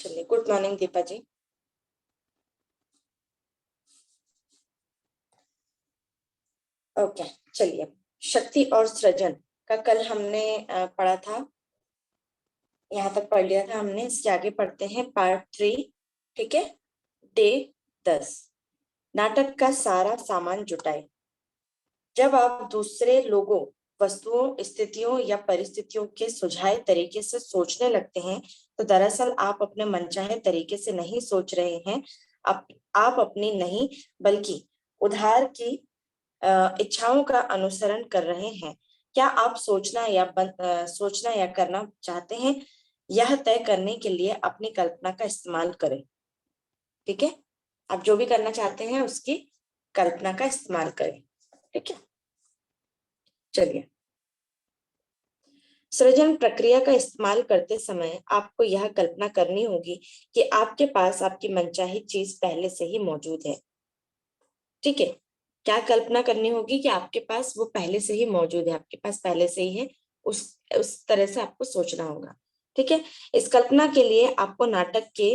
चलिए, good morning Deepa जी। Okay, चलिए। शक्ति और सृजन का कल हमने पढ़ा था, यहाँ तक पढ़ लिया था हमने। इसके आगे पढ़ते हैं पार्ट 3। ठीक है, डे 10। नाटक का सारा सामान जुटाए। जब आप दूसरे लोगों, वस्तुओं, स्थितियों या परिस्थितियों के सुझाए तरीके से सोचने लगते हैं तो दरअसल आप अपने मनचाहे तरीके से नहीं सोच रहे हैं। आप अपनी नहीं बल्कि उधार की इच्छाओं का अनुसरण कर रहे हैं। क्या आप सोचना या करना चाहते हैं, यह तय करने के लिए अपनी कल्पना का इस्तेमाल करें। ठीक है, आप जो भी करना चाहते हैं उसकी कल्पना का इस्तेमाल करें। ठीक है, चलिए। सृजन प्रक्रिया का इस्तेमाल करते समय आपको यह कल्पना करनी होगी कि आपके पास आपकी मनचाही चीज पहले से ही मौजूद है। ठीक है, क्या कल्पना करनी होगी कि आपके पास वो पहले से ही मौजूद है, आपके पास पहले से ही है। उस तरह से आपको सोचना होगा। ठीक है, इस कल्पना के लिए आपको नाटक के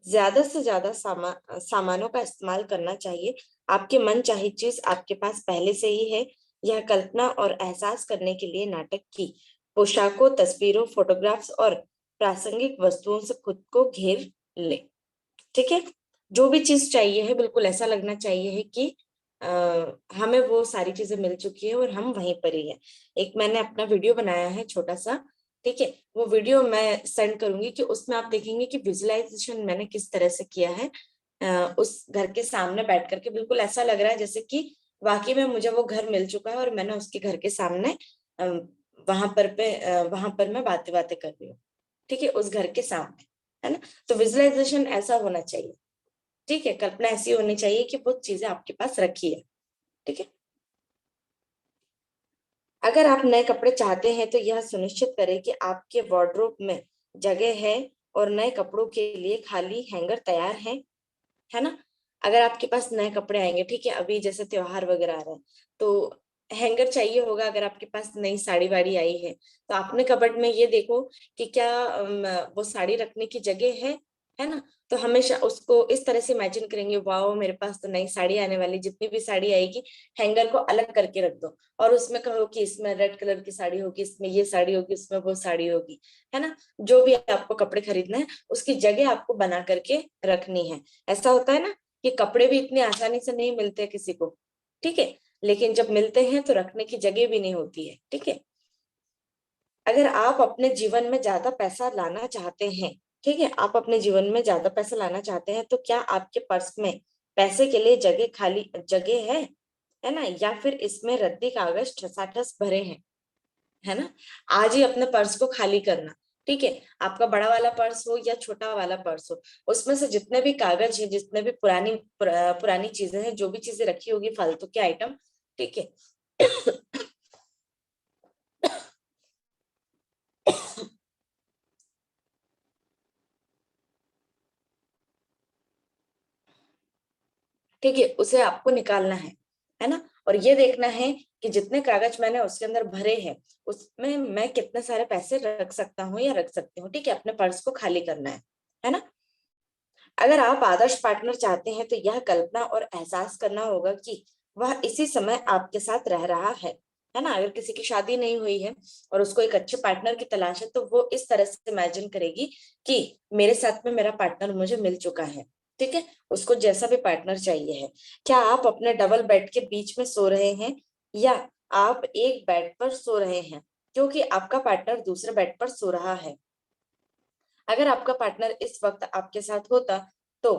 ज्यादा से ज्यादा सामानों का इस्तेमाल करना चाहिए। आपके मन चाही चीज आपके पास पहले से ही है। यह कल्पना और एहसास करने के लिए नाटक की पोशाकों, तस्वीरों, फोटोग्राफ्स और प्रासंगिक वस्तुओं से खुद को घेर ले। ठीक है, जो भी चीज चाहिए है बिल्कुल ऐसा लगना चाहिए है कि हमें वो सारी चीजें मिल चुकी है और हम वहीं पर ही है। एक मैंने अपना वीडियो बनाया है छोटा सा। ठीक है, वो वीडियो मैं सेंड करूंगी कि उसमें आप देखेंगे कि विजुअलाइजेशन मैंने किस तरह से किया है। उस घर के सामने बैठ करके बिल्कुल ऐसा लग रहा है जैसे कि वाकई में मुझे वो घर मिल चुका है और मैंने उसके घर के सामने वहां पर मैं बातें बातें कर रही हूँ। ठीक है, उस घर के सामने, है ना। तो विजुअलाइजेशन ऐसा होना चाहिए। ठीक है, कल्पना ऐसी होनी चाहिए कि वो चीजें आपके पास रखी है। ठीक है, अगर आप नए कपड़े चाहते हैं तो यह सुनिश्चित करें कि आपके वार्डरोब में जगह है और नए कपड़ों के लिए खाली हैंगर तैयार है ना। अगर आपके पास नए कपड़े आएंगे, ठीक है, अभी जैसे त्योहार वगैरह आ रहे हैं तो हैंगर चाहिए होगा। अगर आपके पास नई साड़ी वाड़ी आई है तो आपने कबर्ड में ये देखो कि क्या वो साड़ी रखने की जगह है ना। तो हमेशा उसको इस तरह से इमेजिन करेंगे, वाओ मेरे पास तो नई साड़ी आने वाली, जितनी भी साड़ी आएगी हैंगर को अलग करके रख दो और उसमें कहो कि इसमें रेड कलर की साड़ी होगी, इसमें ये साड़ी होगी, उसमें वो साड़ी होगी, है ना। जो भी आपको कपड़े खरीदना है उसकी जगह आपको बना करके रखनी है। ऐसा होता है ना कि कपड़े भी इतनी आसानी से नहीं मिलते किसी को। ठीक है, लेकिन जब मिलते हैं तो रखने की जगह भी नहीं होती है। ठीक है, अगर आप अपने जीवन में ज्यादा पैसा लाना चाहते हैं, ठीक है, आप अपने जीवन में ज्यादा पैसा लाना चाहते हैं तो क्या आपके पर्स में पैसे के लिए खाली जगह है ना, या फिर इसमें रद्दी कागज ठसाठस भरे हैं, है ना। आज ही अपने पर्स को खाली करना। ठीक है, आपका बड़ा वाला पर्स हो या छोटा वाला पर्स हो, उसमें से जितने भी कागज है, जितने भी पुरानी चीजें हैं, जो भी चीजें रखी होगी फालतू के आइटम, ठीक है, ठीक है, उसे आपको निकालना है ना। और ये देखना है कि जितने कागज मैंने उसके अंदर भरे हैं उसमें मैं कितने सारे पैसे रख सकता हूँ या रख सकती हूँ। ठीक है, अपने पर्स को खाली करना है ना। अगर आप आदर्श पार्टनर चाहते हैं तो यह कल्पना और एहसास करना होगा कि वह इसी समय आपके साथ रह रहा है ना। अगर किसी की शादी नहीं हुई है और उसको एक अच्छे पार्टनर की तलाश है तो वो इस तरह से इमेजिन करेगी कि मेरे साथ में मेरा पार्टनर मुझे मिल चुका है। ठीक है, उसको जैसा भी पार्टनर चाहिए है। क्या आप अपने डबल बेड के बीच में सो रहे हैं या आप एक बेड पर सो रहे हैं क्योंकि आपका पार्टनर दूसरे बेड पर सो रहा है। अगर आपका पार्टनर इस वक्त आपके साथ होता तो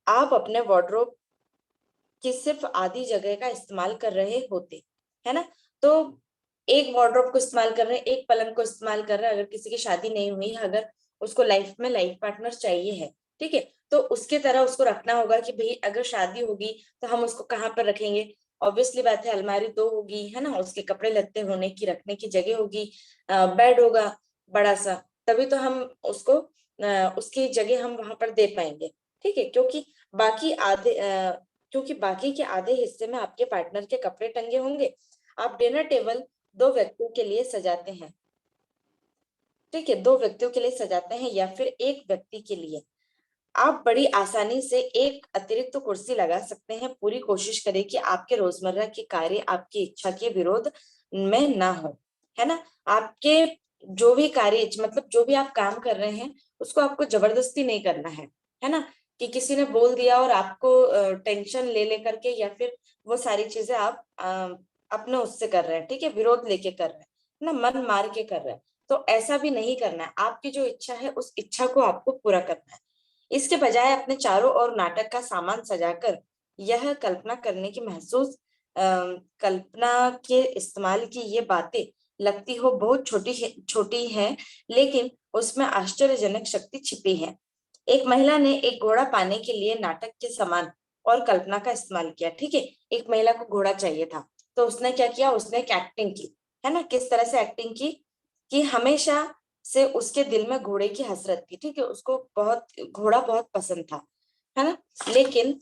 आप अपने वार्डरोब की सिर्फ आधी जगह का इस्तेमाल कर रहे होते, है ना। तो एक वार्डरोब को इस्तेमाल कर रहे हैं, एक पलंग को इस्तेमाल कर रहे हैं। अगर किसी की शादी नहीं हुई है, अगर उसको लाइफ में लाइफ पार्टनर चाहिए है, ठीक है, तो उसके तरह उसको रखना होगा कि भाई अगर शादी होगी तो हम उसको कहाँ पर रखेंगे। ऑब्वियसली बात है, अलमारी दो होगी, है ना, उसके कपड़े लत्ते होने की, रखने की जगह होगी, बेड होगा बड़ा सा, तभी तो हम उसको उसकी जगह हम वहां पर दे पाएंगे। ठीक है, बाकी आधे क्योंकि बाकी के आधे हिस्से में आपके पार्टनर के कपड़े टंगे होंगे। आप डिनर टेबल दो व्यक्तियों के लिए सजाते हैं। ठीक है, 2 व्यक्तियों के लिए सजाते हैं या फिर एक व्यक्ति के लिए। आप बड़ी आसानी से एक अतिरिक्त कुर्सी लगा सकते हैं। पूरी कोशिश करें कि आपके रोजमर्रा के कार्य आपकी इच्छा के विरोध में ना हो, है ना? आपके जो भी कार्य मतलब जो भी आप काम कर रहे हैं उसको आपको जबरदस्ती नहीं करना है ना? कि किसी ने बोल दिया और आपको टेंशन ले लेकर के या फिर वो सारी चीजें आप अपने उससे कर रहे हैं, ठीक है, विरोध लेके कर रहे हैं ना, मन मार के कर रहे हैं। तो ऐसा भी नहीं करना है। आपकी जो इच्छा है उस इच्छा को आपको पूरा करना है। इसके बजाय अपने चारों ओर नाटक का सामान सजाकर यह कल्पना करने की महसूस कल्पना के इस्तेमाल की ये बातें लगती हो बहुत छोटी है, लेकिन उसमें आश्चर्यजनक शक्ति छिपी है। एक महिला ने एक घोड़ा पाने के लिए नाटक के समान और कल्पना का इस्तेमाल किया, ठीक है। एक महिला को घोड़ा चाहिए था, तो उसने क्या किया, उसने एक एक्टिंग की, है ना? किस तरह से एक्टिंग की कि हमेशा से उसके दिल में घोड़े की हसरत थी, ठीक है, उसको बहुत घोड़ा बहुत पसंद था, है ना? लेकिन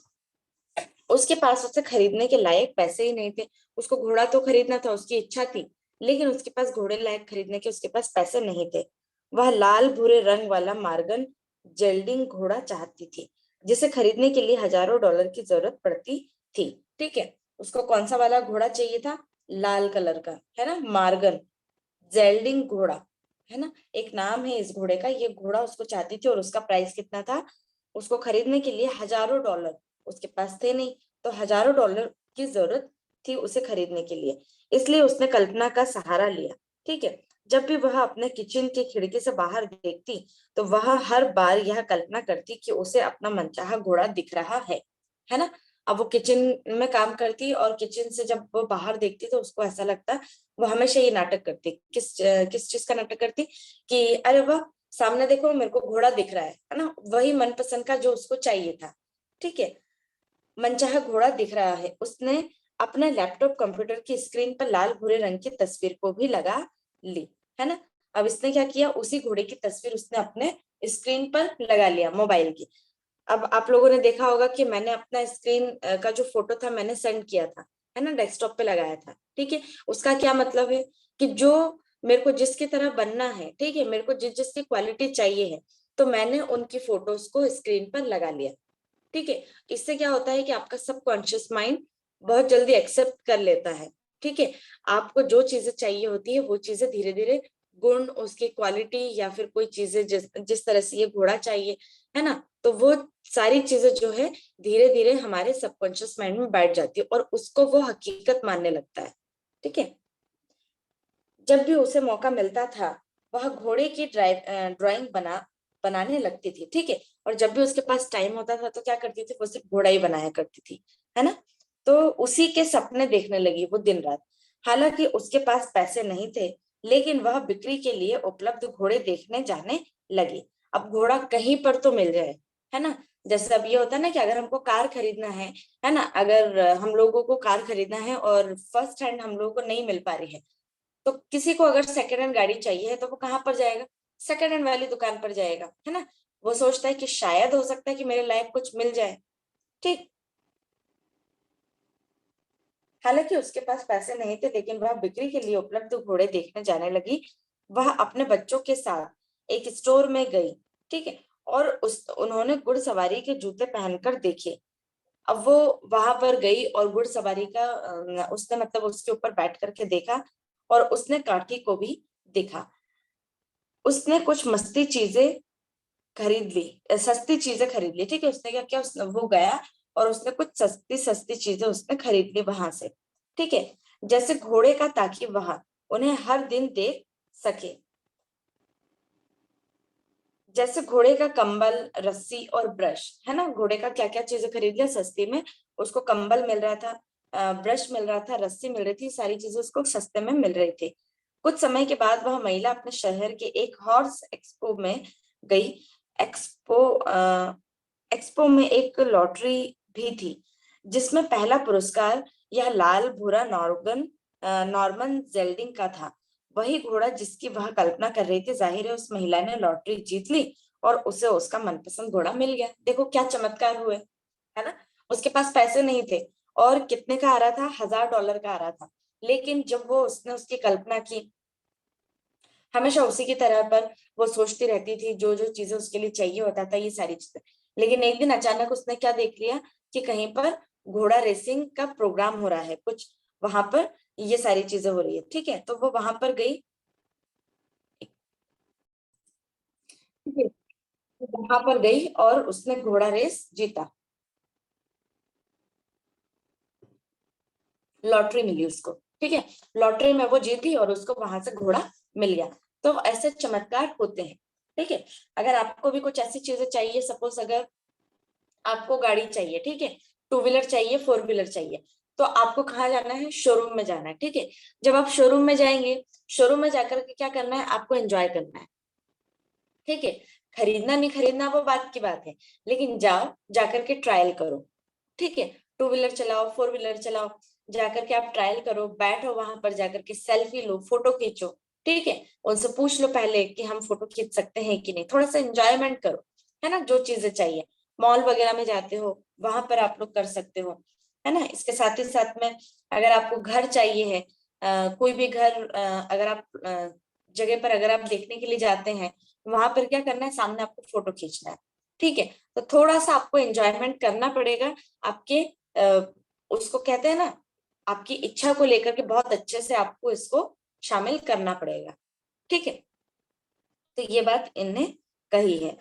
उसके पास उसे खरीदने के लायक पैसे ही नहीं थे। उसको घोड़ा तो खरीदना था, उसकी इच्छा थी, लेकिन उसके पास घोड़े लायक खरीदने के उसके पास पैसे नहीं थे। वह लाल भूरे रंग वाला मार्गन जेल्डिंग घोड़ा चाहती थी, जिसे खरीदने के लिए हजारों डॉलर की जरूरत पड़ती थी, ठीक है। उसको कौन सा वाला घोड़ा चाहिए था? लाल कलर का, है ना, मार्गन जेल्डिंग घोड़ा, है ना, एक नाम है इस घोड़े का। ये घोड़ा उसको चाहती थी और उसका प्राइस कितना था? उसको खरीदने के लिए हजारों डॉलर। उसके पास थे नहीं, तो हजारों डॉलर की जरूरत थी उसे खरीदने के लिए। इसलिए उसने कल्पना का सहारा लिया, ठीक है। जब भी वह अपने किचन की खिड़की से बाहर देखती, तो वह हर बार यह कल्पना करती कि उसे अपना मनचाहा घोड़ा दिख रहा है ना। अब वो किचन में काम करती और किचन से जब वो बाहर देखती तो उसको ऐसा लगता, वो हमेशा ये नाटक करती, किस चीज का नाटक करती कि अरे वाह, सामने देखो मेरे को घोड़ा दिख रहा है ना, वही मनपसंद का जो उसको चाहिए था, ठीक है। मनचाहा घोड़ा दिख रहा है। उसने अपने लैपटॉप कंप्यूटर की स्क्रीन पर लाल भूरे रंग की तस्वीर को भी लगा ली, है ना। अब इसने क्या किया, उसी घोड़े की तस्वीर उसने अपने स्क्रीन पर लगा लिया मोबाइल की। अब आप लोगों ने देखा होगा कि मैंने अपना स्क्रीन का जो फोटो था मैंने सेंड किया था, है ना, डेस्कटॉप पे लगाया था, ठीक है। उसका क्या मतलब है कि जो मेरे को जिसकी तरह बनना है, ठीक है, मेरे को जिसकी क्वालिटी चाहिए है, तो मैंने उनकी फोटोज को स्क्रीन पर लगा लिया, ठीक है। इससे क्या होता है कि आपका सबकॉन्शियस माइंड बहुत जल्दी एक्सेप्ट कर लेता है, ठीक है। आपको जो चीजें चाहिए होती है वो चीजें धीरे धीरे, गुण, उसकी क्वालिटी या फिर कोई चीजें जिस तरह से ये घोड़ा चाहिए, है ना, तो वो सारी चीजें जो है धीरे धीरे हमारे सबकॉन्शियस माइंड में बैठ जाती है और उसको वो हकीकत मानने लगता है, ठीक है। जब भी उसे मौका मिलता था वह घोड़े की ड्राइंग बनाने लगती थी, ठीक है। और जब भी उसके पास टाइम होता था तो क्या करती थी, वो सिर्फ घोड़ा ही बनाया करती थी, है ना। तो उसी के सपने देखने लगी वो दिन रात। हालांकि उसके पास पैसे नहीं थे, लेकिन वह बिक्री के लिए उपलब्ध घोड़े देखने जाने लगी। अब घोड़ा कहीं पर तो मिल जाए, है ना। जैसे अब ये होता है ना कि अगर हमको कार खरीदना है ना, अगर हम लोगों को कार खरीदना है और फर्स्ट हैंड हम लोगों को नहीं मिल पा रही है, तो किसी को अगर सेकेंड हैंड गाड़ी चाहिए है तो वो कहाँ पर जाएगा? सेकेंड हैंड वाली दुकान पर जाएगा, है ना। वो सोचता है कि शायद हो सकता है कि मेरे लायक कुछ मिल जाए, ठीक। हालांकि उसके पास पैसे नहीं थे, लेकिन वह बिक्री के लिए उपलब्ध घोड़े देखने जाने लगी। वह अपने बच्चों के साथ एक स्टोर में गई, ठीक है, और उन्होंने घुड़सवारी के जूते पहनकर देखे। अब वो वहां पर गई और घुड़सवारी का उसने मतलब उसके ऊपर बैठ करके देखा और उसने काठी को भी देखा। उसने कुछ मस्ती चीजें खरीद ली, सस्ती चीजें खरीद ली, ठीक है। उसने क्या किया, उसने वो गया और उसने कुछ सस्ती सस्ती चीजें उसने खरीद ली वहां से, ठीक है। जैसे घोड़े का, ताकि वह उन्हें हर दिन देख सके। जैसे घोड़े का कंबल, रस्सी और ब्रश, है ना। घोड़े का क्या क्या चीजें खरीद लिया सस्ती में, उसको कंबल मिल रहा था, ब्रश मिल रहा था, रस्सी मिल रही थी, सारी चीजें उसको सस्ते में मिल रही थी। कुछ समय के बाद वह महिला अपने शहर के एक हॉर्स एक्सपो में गई। एक्सपो एक्सपो में एक लॉटरी भी थी, जिसमें पहला पुरस्कार यह लाल भूरा नॉर्मन जेल्डिंग का था। वही घोड़ा जिसकी वह कल्पना कर रही थी। जाहिर है उस महिला ने लॉटरी जीत ली और उसे उसका मनपसंद घोड़ा मिल गया। देखो क्या चमत्कार हुए, है ना। उसके पास पैसे नहीं थे और कितने का आ रहा था, $1000 का आ रहा था। लेकिन जब वो उसने उसकी कल्पना की हमेशा उसी की तरह पर वो सोचती रहती थी, जो जो चीजें उसके लिए चाहिए होता था, ये सारी चीजें। लेकिन एक दिन अचानक उसने क्या देख लिया कि कहीं पर घोड़ा रेसिंग का प्रोग्राम हो रहा है कुछ, वहां पर ये सारी चीजें हो रही है, ठीक है। तो वो वहां पर गई, ठीक है, वहां पर गई और उसने घोड़ा रेस जीता, लॉटरी मिली उसको, ठीक है। लॉटरी में वो जीती और उसको वहां से घोड़ा मिल गया। तो ऐसे चमत्कार होते हैं, ठीक है। अगर आपको भी कुछ ऐसी चीजें चाहिए, सपोज अगर आपको गाड़ी चाहिए, ठीक है, टू व्हीलर चाहिए, फोर व्हीलर चाहिए, तो आपको कहाँ जाना है, शोरूम में जाना है, ठीक है। जब आप शोरूम में जाएंगे, शोरूम में जाकर के क्या करना है, आपको एंजॉय करना है, ठीक है। खरीदना नहीं खरीदना वो बात की बात है, लेकिन जाओ, जाकर के ट्रायल करो, ठीक है। टू व्हीलर चलाओ, फोर व्हीलर चलाओ, जाकर के आप ट्रायल करो, बैठो वहां पर, जाकर के सेल्फी लो, फोटो खींचो, ठीक है। उनसे पूछ लो पहले कि हम फोटो खींच सकते हैं कि नहीं, थोड़ा सा एंजॉयमेंट करो, है ना। जो चीजें चाहिए, मॉल वगैरह में जाते हो, वहां पर आप लोग कर सकते हो, है ना। इसके साथ ही साथ में अगर आपको घर चाहिए है, कोई भी घर, अगर आप जगह पर अगर आप देखने के लिए जाते हैं, वहां पर क्या करना है, सामने आपको फोटो खींचना है, ठीक है। तो थोड़ा सा आपको एंजॉयमेंट करना पड़ेगा, आपके उसको कहते हैं ना, आपकी इच्छा को लेकर के बहुत अच्छे से आपको इसको शामिल करना पड़ेगा, ठीक है। तो ये बात इनने कही है।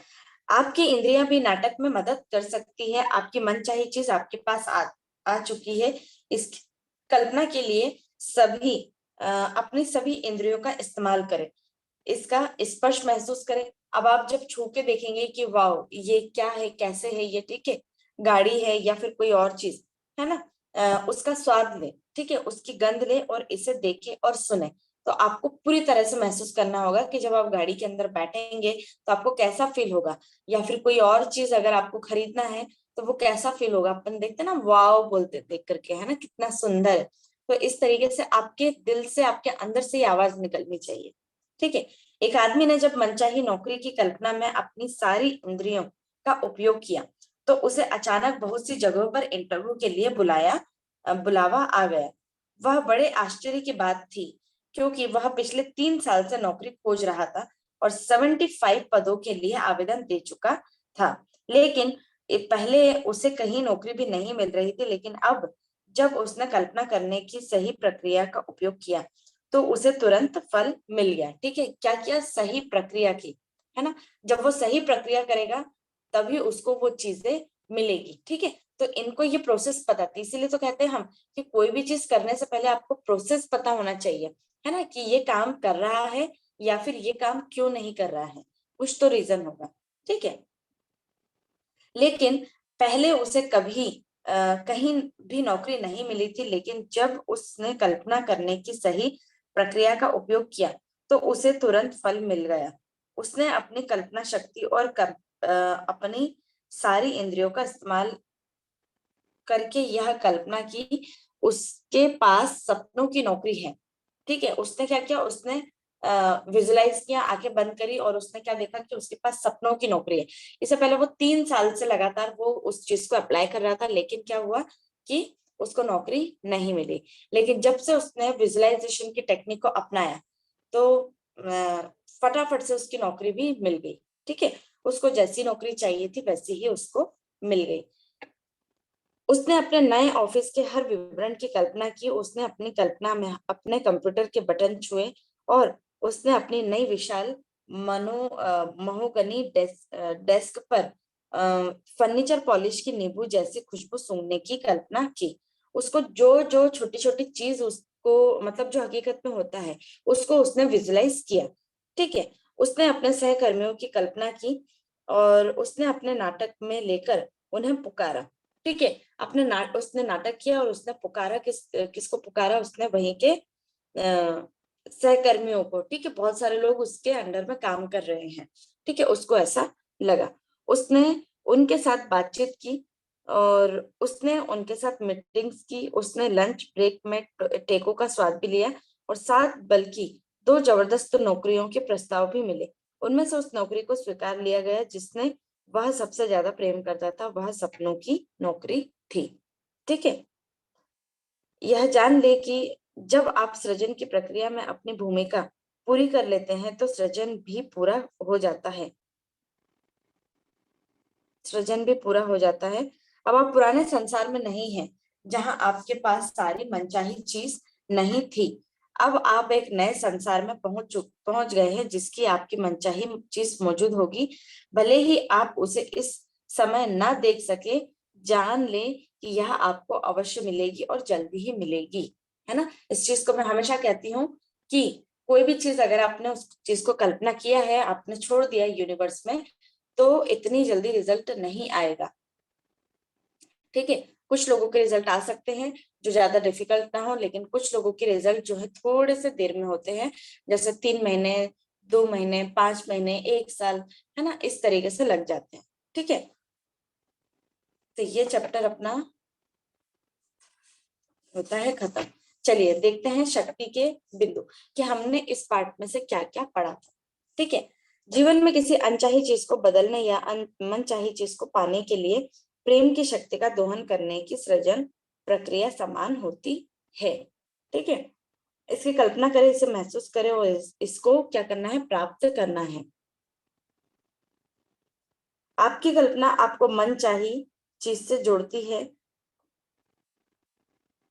आपकी इंद्रियां भी नाटक में मदद कर सकती है, आपकी मनचाही चीज आपके पास आ चुकी है, इस कल्पना के लिए सभी अपनी सभी इंद्रियों का इस्तेमाल करें, इसका स्पर्श महसूस करें। अब आप जब छू के देखेंगे कि वाओ ये क्या है, कैसे है ये, ठीक है, गाड़ी है या फिर कोई और चीज, है ना, उसका स्वाद ले, ठीक है, उसकी गंध ले और इसे देखे और सुने। तो आपको पूरी तरह से महसूस करना होगा कि जब आप गाड़ी के अंदर बैठेंगे तो आपको कैसा फील होगा, या फिर कोई और चीज अगर आपको खरीदना है तो वो कैसा फील होगा। अपन देखते ना वाओ बोलते देख करके, है ना, कितना सुंदर है। तो इस तरीके से आपके दिल से, आपके अंदर से ये आवाज निकलनी चाहिए, ठीक है। एक आदमी ने जब मनचाही नौकरी की कल्पना में अपनी सारी इंद्रियों का उपयोग किया, तो उसे अचानक बहुत सी जगहों पर इंटरव्यू के लिए बुलावा आ गया। वह बड़े आश्चर्य की बात थी, क्योंकि वह पिछले 3 साल से नौकरी खोज रहा था और 75 पदों के लिए आवेदन दे चुका था, लेकिन पहले उसे कहीं नौकरी भी नहीं मिल रही थी। लेकिन अब जब उसने कल्पना करने की सही प्रक्रिया का उपयोग किया, तो उसे तुरंत फल मिल गया, ठीक है। क्या किया, सही प्रक्रिया की, है ना। जब वो सही प्रक्रिया करेगा तभी उसको वो चीजें मिलेगी, ठीक है। तो इनको ये प्रोसेस पता थी, इसीलिए तो कहते हैं हम कि कोई भी चीज करने से पहले आपको प्रोसेस पता होना चाहिए, है ना, कि ये काम कर रहा है या फिर ये काम क्यों नहीं कर रहा है, कुछ तो रीजन होगा, ठीक है। लेकिन पहले उसे कभी कहीं भी नौकरी नहीं मिली थी, लेकिन जब उसने कल्पना करने की सही प्रक्रिया का उपयोग किया तो उसे तुरंत फल मिल गया। उसने अपनी कल्पना शक्ति और अपनी सारी इंद्रियों का इस्तेमाल करके यह कल्पना की, उसके पास सपनों की नौकरी है, ठीक है। उसने क्या किया, उसने विजुलाइज किया, आंखें बंद करी और उसने क्या देखा कि उसके पास सपनों की नौकरी है। इससे पहले वो 3 साल से लगातार वो उस चीज को अप्लाई कर रहा था, लेकिन क्या हुआ कि उसको नौकरी नहीं मिली। लेकिन जब से उसने विजुलाइजेशन की टेक्निक को अपनाया, तो फटाफट से उसकी नौकरी भी मिल गई, ठीक है। उसको जैसी नौकरी चाहिए थी वैसी ही उसको मिल गई। उसने अपने नए ऑफिस के हर विवरण की कल्पना की, उसने अपनी कल्पना में अपने कंप्यूटर के बटन छुए और उसने अपनी नई विशाल महोगनी डेस्क पर फर्नीचर पॉलिश की नींबू जैसी खुशबू सूंघने की कल्पना की। उसको जो जो छोटी छोटी चीज उसको, मतलब जो हकीकत में होता है, उसको उसने विजुलाइज किया, ठीक है। उसने अपने सहकर्मियों की कल्पना की और उसने अपने नाटक में लेकर उन्हें पुकारा, ठीक है। उसने नाटक किया और उसने पुकारा, किसको पुकारा, उसने वहीं के सहकर्मियों को, ठीक है। बहुत सारे लोग उसके अंडर में काम कर रहे हैं, ठीक है, उसको ऐसा लगा। उसने उनके साथ बातचीत की और उसने उनके साथ मीटिंग्स की, उसने लंच ब्रेक में टेको का स्वाद भी लिया और साथ बल्कि 2 जबरदस्त नौकरियों के प्रस्ताव भी मिले। उनमें से उस नौकरी को स्वीकार लिया गया जिसने वह सबसे ज्यादा प्रेम करता था, वह सपनों की नौकरी थी, ठीक है। यह जान ले कि जब आप सृजन की प्रक्रिया में अपनी भूमिका पूरी कर लेते हैं तो सृजन भी पूरा हो जाता है, सृजन भी पूरा हो जाता है। अब आप पुराने संसार में नहीं है, जहां आपके पास सारी मनचाही चीज नहीं थी। अब आप एक नए संसार में पहुंच गए हैं, जिसकी आपकी मनचाही चीज मौजूद होगी। भले ही आप उसे इस समय ना देख सके, जान ले कि यह आपको अवश्य मिलेगी और जल्दी ही मिलेगी, है ना। इस चीज को मैं हमेशा कहती हूँ कि कोई भी चीज अगर आपने उस चीज को कल्पना किया है, आपने छोड़ दिया यूनिवर्स में, तो इतनी जल्दी रिजल्ट नहीं आएगा। ठीक है, कुछ लोगों के रिजल्ट आ सकते हैं जो ज्यादा डिफिकल्ट ना हो, लेकिन कुछ लोगों के रिजल्ट जो है थोड़े से देर में होते हैं, जैसे 3 महीने, 2 महीने, 5 महीने, 1 साल, है ना, इस तरीके से लग जाते हैं। ठीक है, तो ये चैप्टर अपना होता है खत्म। चलिए देखते हैं शक्ति के बिंदु, कि हमने इस पार्ट में से क्या क्या पढ़ा था। ठीक है, जीवन में किसी अनचाही चीज को बदलने या मनचाही चीज को पाने के लिए प्रेम की शक्ति का दोहन करने की सृजन प्रक्रिया समान होती है। ठीक है, इसकी कल्पना करें, इसे महसूस करें और इसको क्या करना है, प्राप्त करना है। आपकी कल्पना आपको मनचाही चीज से जोड़ती है,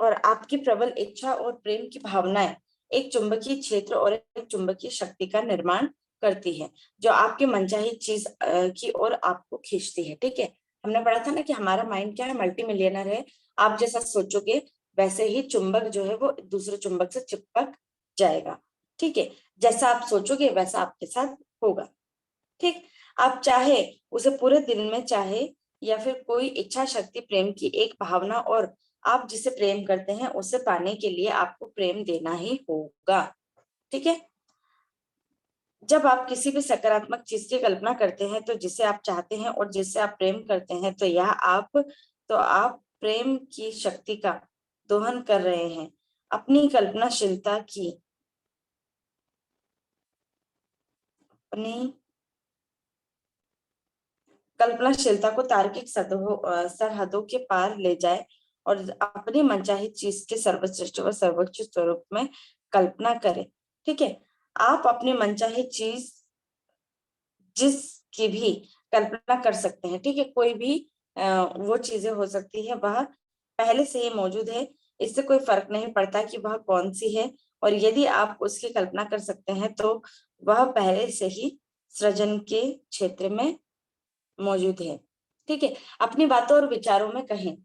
और आपकी प्रबल इच्छा और प्रेम की भावनाएं एक चुंबकीय क्षेत्र और एक चुंबकीय शक्ति का निर्माण करती है, जो आपके मनचाही चीज की ओर आपको खींचती है। ठीक है, हमने पढ़ा था ना कि हमारा माइंड क्या है, मल्टी मिलियनर है। आप जैसा सोचोगे वैसे ही चुंबक जो है वो दूसरे चुंबक से चिपक जाएगा। ठीक है, जैसा आप सोचोगे वैसा आपके साथ होगा। ठीक, आप चाहे उसे पूरे दिल में चाहे, या फिर कोई इच्छा शक्ति प्रेम की एक भावना, और आप जिसे प्रेम करते हैं उसे पाने के लिए आपको प्रेम देना ही होगा। ठीक है, जब आप किसी भी सकारात्मक चीज की कल्पना करते हैं तो जिसे आप चाहते हैं और जिससे आप प्रेम करते हैं, तो आप प्रेम की शक्ति का दोहन कर रहे हैं। अपनी अपनी कल्पनाशीलता को तार्किक सरहदों के पार ले जाए और अपनी मनचाही चीज के सर्वश्रेष्ठ व सर्वोच्च स्वरूप में कल्पना करें। ठीक है, आप अपनी मनचाही चीज जिसकी भी कल्पना कर सकते हैं। ठीक है, कोई भी वो चीजें हो सकती है, वह पहले से ही मौजूद है। इससे कोई फर्क नहीं पड़ता कि वह कौन सी है, और यदि आप उसकी कल्पना कर सकते हैं तो वह पहले से ही सृजन के क्षेत्र में मौजूद है। ठीक है, अपनी बातों और विचारों में कहें,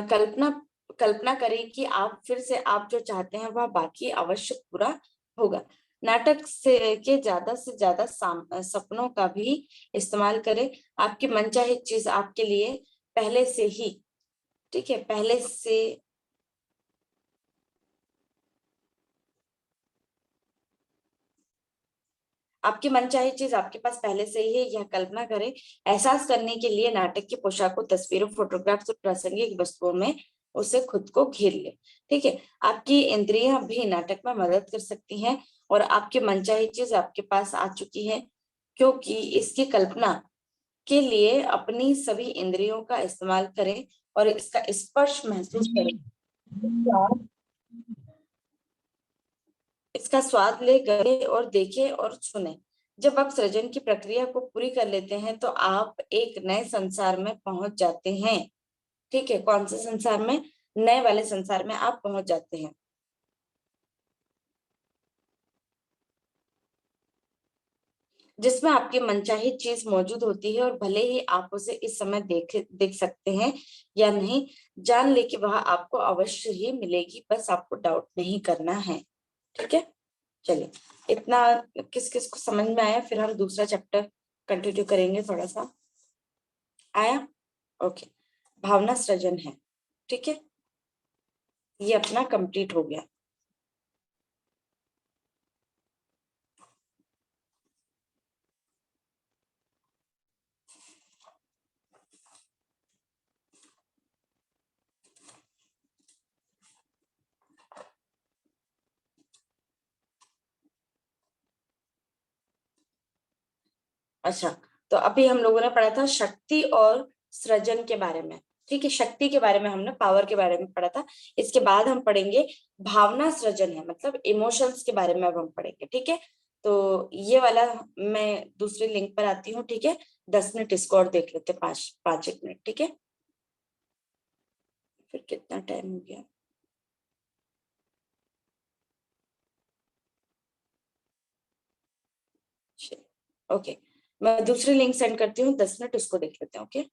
कल्पना कल्पना करें कि आप फिर से आप जो चाहते हैं वह बाकी अवश्य पूरा होगा। नाटक से ज्यादा सपनों का भी इस्तेमाल करें। आपकी मनचाही चीज आपके लिए पहले से ही, ठीक है, आपकी मनचाही चीज आपके पास पहले से ही है, यह कल्पना करें। एहसास करने के लिए नाटक की पोशाकों, तस्वीरों, फोटोग्राफ्स और प्रासंगिक वस्तुओं में उसे खुद को घेर ले। ठीक है, आपकी इंद्रियां भी नाटक में मदद कर सकती हैं, और आपकी मनचाही चीज आपके पास आ चुकी है, क्योंकि इसकी कल्पना के लिए अपनी सभी इंद्रियों का इस्तेमाल करें और इसका स्पर्श महसूस करें। इसका स्वाद ले, गए और देखे और सुने। जब आप सृजन की प्रक्रिया को पूरी कर लेते हैं तो आप एक नए संसार में पहुंच जाते हैं। ठीक है, कौन से संसार में, नए वाले संसार में आप पहुंच जाते हैं, जिसमें आपकी मनचाही चीज मौजूद होती है, और भले ही आप उसे इस समय देख सकते हैं या नहीं, जान ले कि वह आपको अवश्य ही मिलेगी, बस आपको डाउट नहीं करना है। ठीक है, चलिए, इतना किस किस को समझ में आया, फिर हम दूसरा चैप्टर कंटिन्यू करेंगे। थोड़ा सा आया, ओके। भावना सृजन है। ठीक है, ये अपना कंप्लीट हो गया। अच्छा, तो अभी हम लोगों ने पढ़ा था शक्ति और सृजन के बारे में। ठीक है, शक्ति के बारे में हमने पावर के बारे में पढ़ा था। इसके बाद हम पढ़ेंगे भावना सृजन है, मतलब इमोशंस के बारे में अब हम पढ़ेंगे। ठीक है, तो ये वाला मैं दूसरे लिंक पर आती हूँ। ठीक है, 10 मिनट इसको और देख लेते, 5 एक मिनट। ठीक है, फिर कितना टाइम हो गया? ओके, मैं दूसरी लिंक सेंड करती हूँ, 10 मिनट उसको देख लेते हैं। ओके।